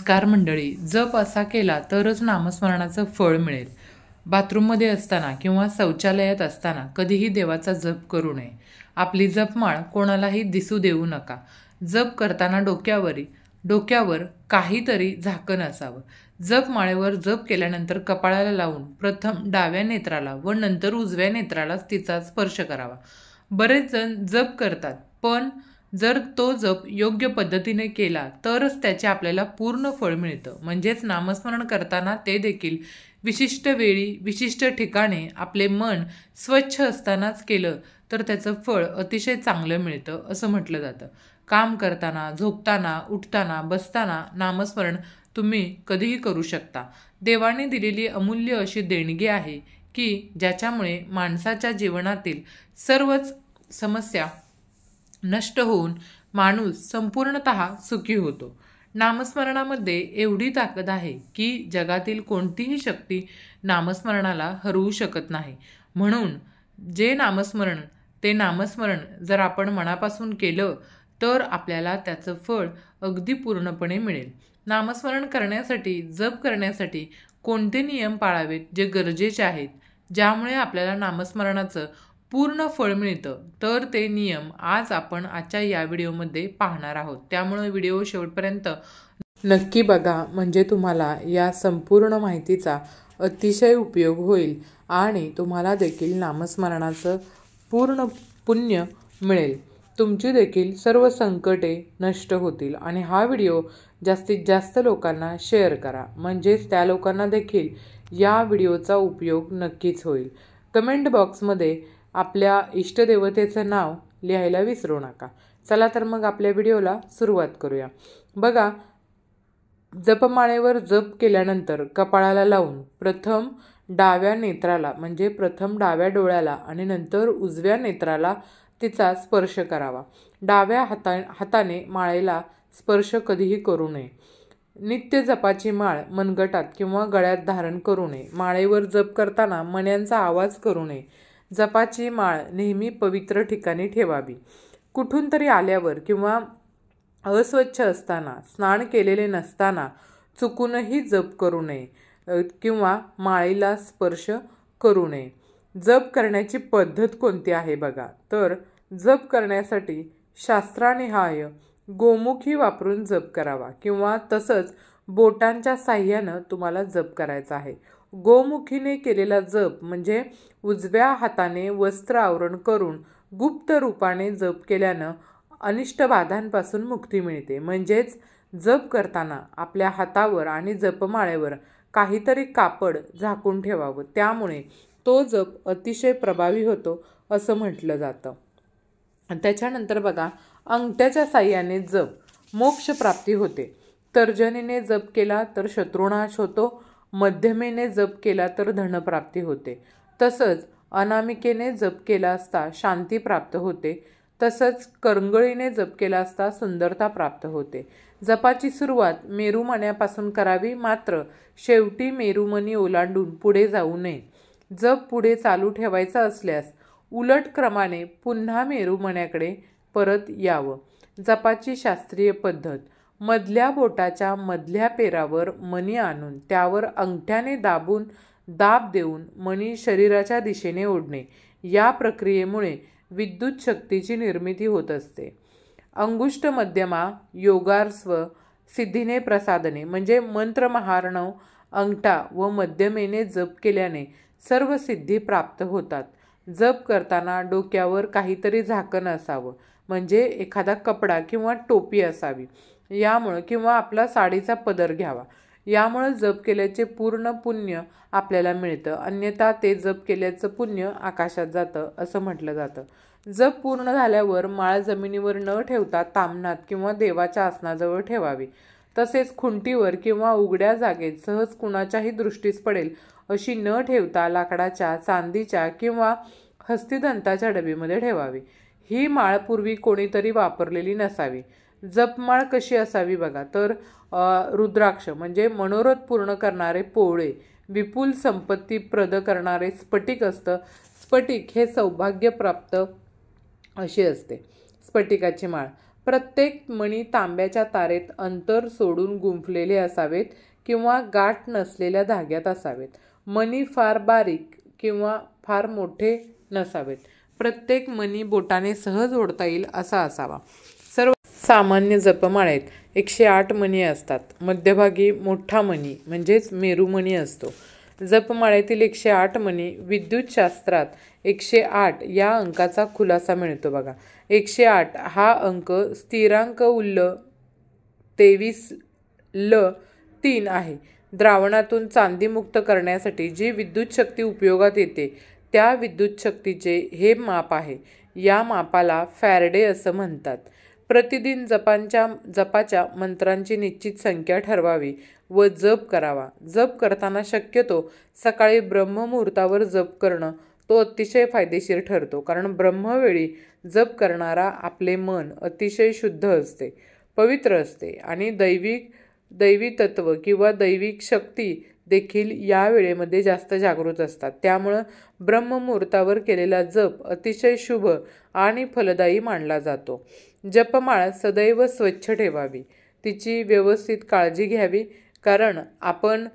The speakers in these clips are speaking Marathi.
नमस्कार मंडळी, जप असा केला तरच नामस्मरणाचं फळ मिळेल. बाथरूममध्ये असताना किंवा शौचालयात असताना कधीही देवाचा जप करू नये. आपली जपमाळ कोणालाही दिसू देऊ नका. जप करताना डोक्यावर काहीतरी झाकण असावं. जपमाळेवर जप केल्यानंतर कपाळाला लावून प्रथम डाव्या नेत्राला व नंतर उजव्या नेत्राला तिचा स्पर्श करावा. बरेच जण जप करतात, पण जर तो जप योग्य पद्धतीने केला तरच त्याचे आपल्याला पूर्ण फळ मिळतं. म्हणजेच नामस्मरण करताना ते देखील विशिष्ट वेळी विशिष्ट ठिकाणी आपले मन स्वच्छ असतानाच केलं तर त्याचं फळ अतिशय चांगलं मिळतं असं म्हटलं जातं. काम करताना, झोपताना, उठताना, बसताना नामस्मरण तुम्ही कधीही करू शकता. देवाने दिलेली अमूल्य अशी देणगी आहे की ज्याच्यामुळे माणसाच्या जीवनातील सर्वच समस्या नष्ट होऊन माणूस संपूर्णतः सुखी होतो. नामस्मरणामध्ये एवढी ताकद आहे की जगातील कोणतीही शक्ती नामस्मरणाला हरवू शकत नाही. म्हणून ते नामस्मरण जर आपण मनापासून केलं तर आपल्याला त्याचं फळ अगदी पूर्णपणे मिळेल. नामस्मरण करण्यासाठी, जप करण्यासाठी कोणते नियम पाळावेत जे गरजेचे आहेत, ज्यामुळे आपल्याला नामस्मरणाचं पूर्ण फळ मिळतं, तर ते नियम आज आपण आजच्या या व्हिडिओमध्ये पाहणार आहोत. त्यामुळे व्हिडिओ शेवटपर्यंत नक्की बघा, म्हणजे तुम्हाला या संपूर्ण माहितीचा अतिशय उपयोग होईल आणि तुम्हाला देखील नामस्मरणाचं पूर्ण पुण्य मिळेल. तुमची देखील सर्व संकटे नष्ट होतील. आणि हा व्हिडिओ जास्तीत जास्त लोकांना शेअर करा, म्हणजेच त्या लोकांना देखील या व्हिडिओचा उपयोग नक्कीच होईल. कमेंट बॉक्समध्ये आपल्या इष्टदेवतेचं नाव लिहायला विसरू नका. चला तर मग आपल्या व्हिडिओला सुरुवात करूया. बघा, जपमाळेवर जप केल्यानंतर कपाळाला लावून प्रथम डाव्या नेत्राला म्हणजे प्रथम डाव्या डोळ्याला आणि नंतर उजव्या नेत्राला तिचा स्पर्श करावा. डाव्या हाताने माळेला स्पर्श कधीही करू नये. नित्य जपाची माळ मनगटात किंवा गळ्यात धारण करू नये. माळेवर जप करताना मण्यांचा आवाज करू नये. जपाची माळ नेहमी पवित्र ठिकाणी ठेवावी. कुठून तरी आल्यावर किंवा अस्वच्छ असताना, स्नान केलेले नसताना चुकूनही जप करू नये किंवा माळेला स्पर्श करू नये. जप करण्याची पद्धत कोणती आहे बघा, तर जप करण्यासाठी शास्त्रानिहाय गोमुखी वापरून जप करावा किंवा तसंच बोटांच्या साह्यानं तुम्हाला जप करायचा आहे. गोमुखीने केलेला जप म्हणजे उजव्या हाताने वस्त्र आवरण करून गुप्त रूपाने जप केल्यानं अनिष्ट बाधांपासून मुक्ती मिळते. म्हणजेच जप करताना आपल्या हातावर आणि जपमाळेवर काहीतरी कापड झाकून ठेवावं. त्यामुळे तो जप अतिशय प्रभावी होतो असं म्हटलं जातं. त्याच्यानंतर बघा, अंगठ्याच्या साह्याने जप मोक्षप्राप्ती होते. तर्जनीने जप केला तर शत्रुनाश होतो. मध्यमेने जप केला तर धनप्राप्ती होते. तसंच अनामिकेने जप केला असता शांती प्राप्त होते. तसंच करंगळीने जप केला असता सुंदरता प्राप्त होते. जपाची सुरुवात मेरुमण्यापासून करावी, मात्र शेवटी मेरुमणी ओलांडून पुढे जाऊ नये. जप पुढे चालू ठेवायचा असल्यास उलट क्रमाने पुन्हा मेरुमण्याकडे परत यावं. जपाची शास्त्रीय पद्धत: मधल्या बोटाच्या मधल्या पेरावर मणी आणून त्यावर अंगठ्याने दाब देऊन मणी शरीराच्या दिशेने ओढणे. या प्रक्रियेमुळे विद्युत शक्तीची निर्मिती होत असते. अंगुष्ठ मध्यमा योगार्स्व सिद्धीने प्रसादने म्हणजे मंत्र महार्णव अंगठा व मध्यमेने जप केल्याने सर्व सिद्धी प्राप्त होतात. जप करताना डोक्यावर काहीतरी झाकण असावं, म्हणजे एखादा कपडा किंवा टोपी असावी. यामुळं किंवा आपला साडीचा पदर घ्यावा. यामुळं जप केल्याचे पूर्ण पुण्य आपल्याला मिळतं. अन्यथा ते जप केल्याचं पुण्य आकाशात जातं असं म्हटलं जातं. जप पूर्ण झाल्यावर माळ जमिनीवर न ठेवता ताम्हनात किंवा देवाच्या आसनाजवळ ठेवावी. तसेच खुंटीवर किंवा उघड्या जागेत सहज कुणाच्याही दृष्टीस पडेल अशी न ठेवता लाकडाच्या, चांदीच्या किंवा हस्तिदंताच्या डबीमध्ये ठेवावी. ही माळ पूर्वी कोणीतरी वापरलेली नसावी. जपमाळ कशी असावी बघा, तर रुद्राक्ष म्हणजे मनोरथ पूर्ण करणारे पोवळे, विपुल संपत्ती प्रद करणारे स्फटिक असतं. स्फटिक हे सौभाग्य प्राप्त अशी असते स्फटिकाची माळ. प्रत्येक मणी तांब्याच्या तारेत अंतर सोडून गुंफलेले असावेत किंवा गाठ नसलेल्या धाग्यात असावेत. मणी फार बारीक किंवा फार मोठे नसावेत. प्रत्येक मणी बोटाने सहज ओढता येईल असा असावा. सर्व सामान्य जपमाळेत 108 मणी असतात. मध्यभागी मोठा मणी म्हणजेच मेरुमणी असतो. जपमाळेतील 108 मणी विद्युतशास्त्रात 108 या अंकाचा खुलासा मिळतो बघा. 108 हा अंक स्थिरांक उल्ल 23 ल 3 आहे. द्रावणातून चांदी मुक्त करण्यासाठी जी विद्युत शक्ती उपयोगात येते त्या विद्युत शक्तीचे हे माप आहे. या मापाला फॅरेडे असं म्हणतात. प्रतिदिन जपाच्या मंत्रांची निश्चित संख्या ठरवावी व जप करावा. जप करताना शक्यतो सकाळी ब्रह्ममुहूर्तावर जप करणं तो अतिशय फायदेशीर ठरतो. कारण ब्रह्मवेळी जप करणारा आपले मन अतिशय शुद्ध असते, पवित्र असते आणि दैवी तत्व किंवा दैविक शक्ती देखील या वेळेमध्ये जास्त जागृत असतात. त्यामुळं ब्रह्ममुहूर्तावर केलेला जप अतिशय शुभ आणि फलदायी मानला जातो. जपमाळ सदैव स्वच्छ ठेवावी. तिची व्यवस्थित काळजी घ्यावी. कारण आपण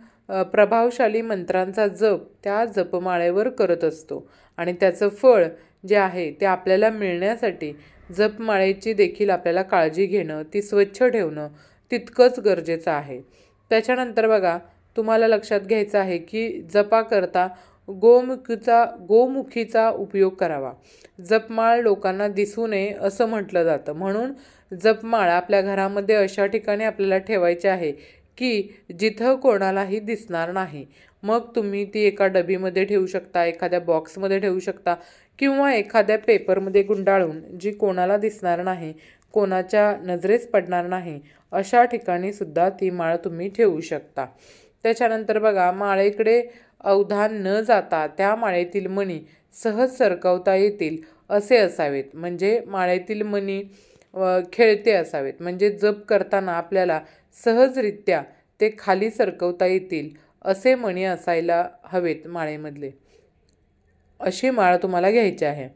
प्रभावशाली मंत्रांचा जप त्या जपमाळेवर करत असतो आणि त्याचं फळ जे आहे ते आपल्याला मिळण्यासाठी जपमाळेची देखील आपल्याला काळजी घेणं, ती स्वच्छ ठेवणं तितकंच गरजेचं आहे. त्याच्यानंतर बघा, तुम्हाला लक्षात घ्यायचं आहे की जपाकरता गोमुखीचा उपयोग करावा. जपमाळ लोकांना दिसू नये असं म्हटलं जातं. म्हणून जपमाळ आपल्या घरामध्ये अशा ठिकाणी आपल्याला ठेवायची आहे की जिथं कोणालाही दिसणार नाही. मग तुम्ही ती एका डबीमध्ये ठेवू शकता, एखाद्या बॉक्समध्ये ठेवू शकता किंवा एखाद्या पेपरमध्ये गुंडाळून जी कोणाला दिसणार नाही, कोणाच्या नजरेस पडणार नाही अशा ठिकाणी सुद्धा ती माळ तुम्ही ठेवू शकता. त्याच्यानंतर बघा, माळेकडे अवधान न जाता त्या माळेतील मणी सहज सरकवता येतील असे असावेत. म्हणजे माळेतील मणी खेळते असावेत. म्हणजे जप करताना आपल्याला सहजरित्या ते खाली सरकवता येतील असे मणी असायला हवेत माळेमधले. अशी माळ तुम्हाला घ्यायची आहे.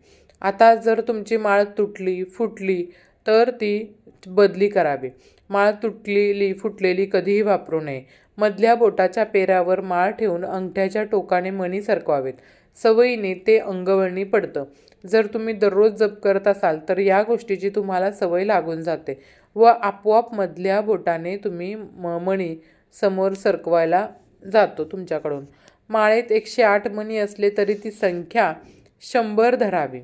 आता जर तुमची माळ तुटली, फुटली तर ती बदली करावी. माळ तुटलेली, फुटलेली कधीही वापरू नये. मधल्या बोटाच्या पेरावर माळ ठेवून अंगठ्याच्या टोकाने मणी सरकवावेत. सवयीने ते अंगवळणी पडतं. जर तुम्ही दररोज जप करत असाल तर या गोष्टीची तुम्हाला सवय लागून जाते व आपोआप मधल्या बोटाने तुम्ही मणी समोर सरकवायला जातो तुमच्याकडून. माळेत 108 मणी असले तरी ती संख्या 100 धरावी.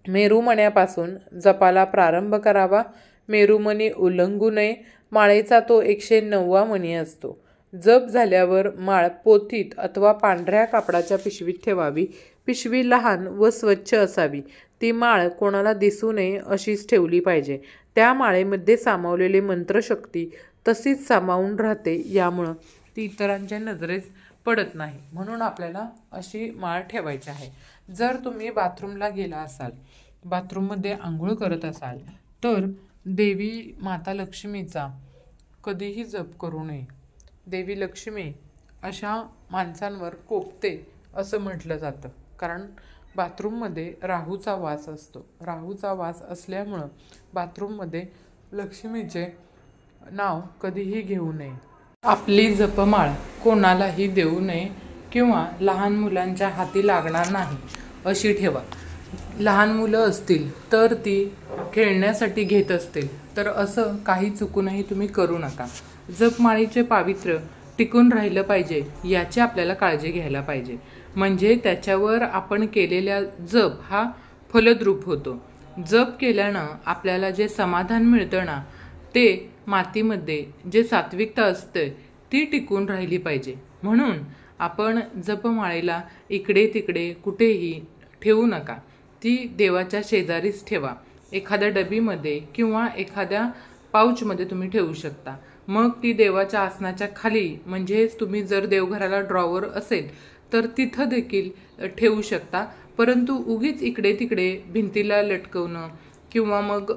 मेरुमण्यापासून जपाला प्रारंभ करावा. मेरुमणी उल्लंघू नये. माळेचा तो 109वा मणी असतो. जप झाल्यावर माळ पोथीत अथवा पांढऱ्या कापडाच्या पिशवीत ठेवावी. पिशवी लहान व स्वच्छ असावी. ती माळ कोणाला दिसू नये अशीच ठेवली पाहिजे. त्या माळेमध्ये सामावलेली मंत्रशक्ती तशीच सामावून राहते. यामुळं ती इतरांच्या नजरेस पडत नाही. म्हणून आपल्याला अशी माळ ठेवायची आहे. जर तुम्ही बाथरूमला गेला असाल, बाथरूममध्ये आंघोळ करत असाल तर देवी माता लक्ष्मीचा कधीही जप करू नये. देवी लक्ष्मी अशा माणसांवर कोपते असं म्हटलं जातं. कारण बाथरूममध्ये राहूचा वास असतो. राहूचा वास असल्यामुळं बाथरूममध्ये लक्ष्मीचे नाव कधीही घेऊ नये. आपली जपमाळ कोणालाही देऊ नये किंवा लहान मुलांच्या हाती लागणार नाही अशी ठेवा. लहान मुलं असतील तर ती खेळण्यासाठी घेत असतील तर असं काही चुकूनही तुम्ही करू नका. जपमाळीचे पावित्र्य टिकून राहिलं पाहिजे याची आपल्याला काळजी घ्यायला पाहिजे. म्हणजे त्याच्यावर आपण केलेल्या जप हा फलद्रूप होतो. जप केल्यानं आपल्याला जे समाधान मिळतं ना, ते मातीमध्ये जे सात्विकता असते ती टिकून राहिली पाहिजे. म्हणून आपण जपमाळेला इकडे तिकडे कुठेही ठेवू नका. ती देवाच्या शेजारीच ठेवा. एखाद्या डबीमध्ये किंवा एखाद्या पाऊचमध्ये तुम्ही ठेवू शकता. मग ती देवाच्या आसनाच्या खाली, म्हणजेच तुम्ही जर देवघराला ड्रॉवर असेल तर तिथं देखील ठेवू शकता. परंतु उगीच इकडे तिकडे भिंतीला लटकवणं किंवा मग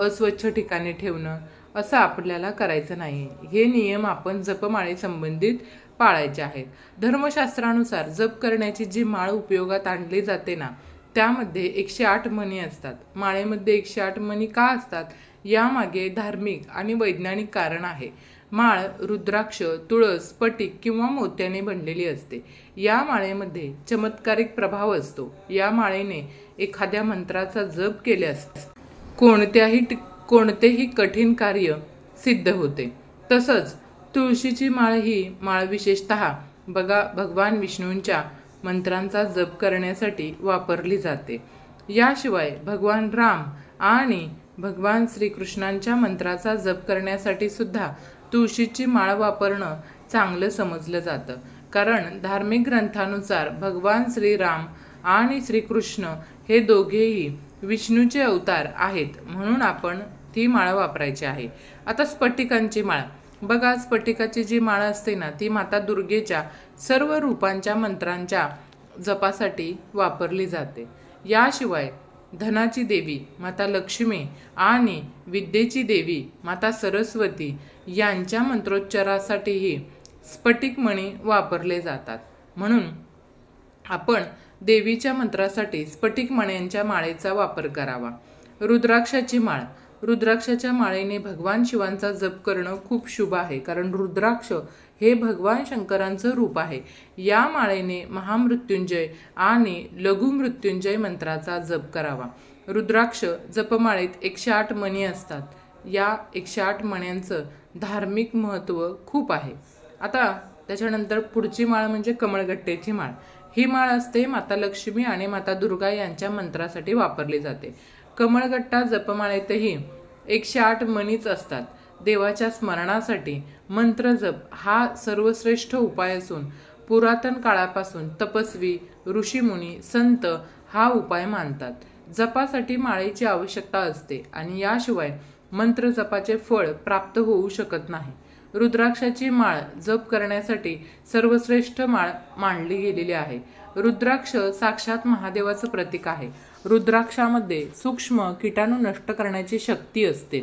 अस्वच्छ ठिकाणी ठेवणं असं आपल्याला करायचं नाही. हे नियम आपण जपमाळे संबंधित पाळायचे आहेत. धर्मशास्त्रानुसार जप करण्याची जी माळ उपयोगात आणली जाते ना, त्यामध्ये 108 मणी असतात. माळेमध्ये 108 मणी का असतात यामागे धार्मिक आणि वैज्ञानिक कारण आहे। माळ रुद्राक्ष, तुळस, स्फटिक किंवा मोत्याने बनलेली असते। या माळेमध्ये चमत्कारिक प्रभाव असतो। या माळेने एखाद्या मंत्राचा जप केल्यास कोणतेही कठीण कार्य सिद्ध होते। तसंच तुळशीची माळ ही माळ विशेषतः भगवान विष्णूंच्या मंत्रांचा जप करण्यासाठी वापरली जाते। याशिवाय भगवान राम आणि भगवान श्रीकृष्णांच्या मंत्राचा जप करण्यासाठी सुद्धा तुळशीची माळ वापरणं चांगलं समजलं जातं। कारण धार्मिक ग्रंथानुसार भगवान श्रीराम आणि श्रीकृष्ण हे दोघेही विष्णूचे अवतार आहेत, म्हणून आपण ती माळ वापरायची आहे। आता स्फटिकांची माळ बघा, स्फटिकाची जी माळ असते ना, ती माता दुर्गेच्या सर्व रूपांच्या मंत्रांच्या जपासाठी वापरली जाते। याशिवाय धनाची देवी माता लक्ष्मी आणि विद्येची देवी माता सरस्वती यांच्या मंत्रोच्चारासाठीही स्फटिक मणी वापरले जातात। म्हणून आपण देवीच्या मंत्रासाठी स्फटिक मण्यांच्या माळेचा वापर करावा। रुद्राक्षाची माळ रुद्राक्षाच्या माळेने भगवान शिवांचा जप करणं खूप शुभ आहे, कारण रुद्राक्ष हे भगवान शंकरांचं रूप आहे। या माळेने महामृत्युंजय आणि लघुमृत्युंजय मंत्राचा जप करावा। रुद्राक्ष जपमाळेत 108 मणी असतात। या 108 मण्यांचं धार्मिक महत्त्व खूप आहे। आता त्याच्यानंतर पुढची माळ म्हणजे कमळगट्टेची माळ। ही माळ असते माता लक्ष्मी आणि माता दुर्गा यांच्या मंत्रासाठी वापरली जाते। कमळगट्टा जपमाळेतही 108 मणीच असतात। देवाच्या स्मरणासाठी मंत्र जप हा सर्वश्रेष्ठ उपाय असून पुरातन काळापासून तपस्वी, ऋषीमुनी, संत हा उपाय मानतात। जपासाठी माळेची आवश्यकता असते आणि याशिवाय मंत्र जपाचे फळ प्राप्त होऊ शकत नाही। रुद्राक्षाची माळ जप करण्यासाठी सर्वश्रेष्ठ माळ मानली गेलेली आहे। रुद्राक्ष साक्षात महादेवाचं प्रतीक आहे। रुद्राक्षामध्ये सूक्ष्म कीटाणू नष्ट करण्याची शक्ती असते।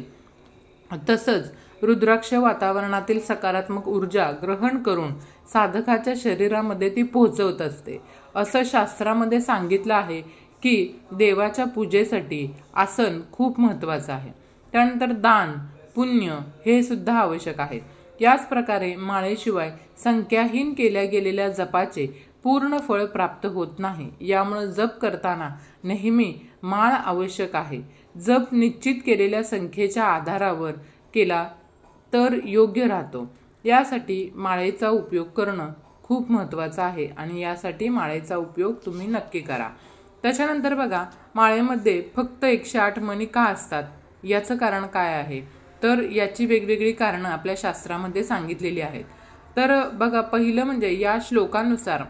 तसंच रुद्राक्ष वातावरणातील सकारात्मक ऊर्जा ग्रहण करून साधकाच्या शरीरामध्ये ती पोहोचवत असते। असं शास्त्रामध्ये सांगितलं आहे की देवाच्या पूजेसाठी आसन खूप महत्त्वाचं आहे। त्यानंतर दान, पुण्य हे सुद्धा आवश्यक आहे। याच प्रकारे माळेशिवाय संख्याहीन केल्या गेलेल्या जपाचे पूर्ण फळ प्राप्त होत नाही। यामुळे जप करताना नेहमी माळ आवश्यक आहे। जप निश्चित केलेल्या संख्येच्या आधारावर केला तर योग्य राहतो। यासाठी माळेचा उपयोग करणं खूप महत्त्वाचं आहे आणि यासाठी माळेचा उपयोग तुम्ही नक्की करा। त्याच्यानंतर बघा, माळेमध्ये फक्त 108 मणी का असतात याचं कारण काय आहे, तर याची वेगवेगळी कारणं आपल्या शास्त्रामध्ये सांगितलेली आहेत। तर बघा, पहिलं म्हणजे या श्लोकानुसार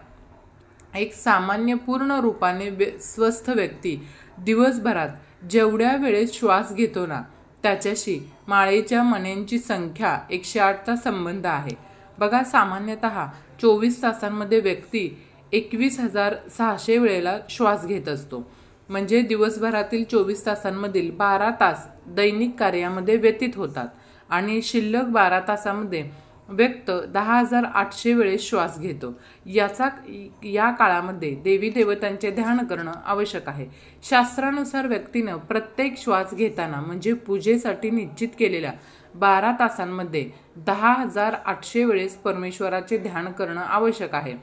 एक सामान्य पूर्ण रूपाने स्वस्थ व्यक्ती दिवसभरात जेवढ्या वेळेस श्वास घेतो ना, त्याच्याशी माळेच्या मण्यांची संख्या 108चा संबंध आहे। बघा, सामान्यतः 24 तासांमध्ये व्यक्ती 21,600 वेळेला श्वास घेत असतो। म्हणजे दिवसभरातील 24 तासांमधील 12 तास दैनिक कार्यामध्ये व्यतीत होतात आणि शिल्लक 12 तासामध्ये व्यक्त 10,800 वेळेस श्वास घेतो। या काळामध्ये देवी देवतांचे ध्यान करणं आवश्यक आहे। शास्त्रानुसार व्यक्तीनं प्रत्येक श्वास घेताना म्हणजे पूजेसाठी निश्चित केलेल्या 12 तासांमध्ये 10,800 वेळेस परमेश्वराचे ध्यान करणं आवश्यक आहे।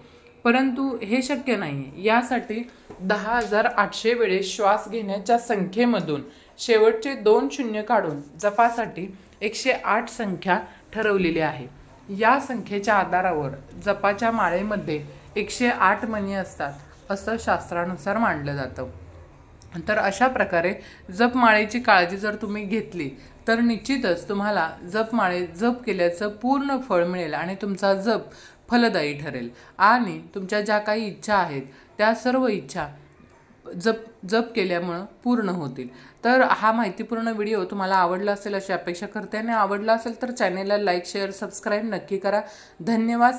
परंतु हे शक्य नाही। यासाठी 10,800 वेळेस श्वास घेण्याच्या संख्येमधून शेवटचे 2 शून्य काढून जपासाठी 108 संख्या ठरवलेली आहे। या संख्येच्या आधारावर जपाच्या माळेमध्ये 108 मणी असतात असं शास्त्रानुसार मानलं जातं। तर अशा प्रकारे जपमाळेची काळजी जर तुम्ही घेतली तर निश्चितच तुम्हाला जप केल्याचं पूर्ण फळ मिळेल आणि तुमचा जप फलदायी ठरेल आणि तुमच्या ज्या काही इच्छा आहेत त्या सर्व इच्छा जप केल्यामुळं पूर्ण होतील। तर हा माहितीपूर्ण व्हिडिओ तुम्हाला आवडला असेल अशी अपेक्षा करते आणि आवडला असेल तर चॅनेलला लाईक, शेअर, सबस्क्राईब नक्की करा। धन्यवाद।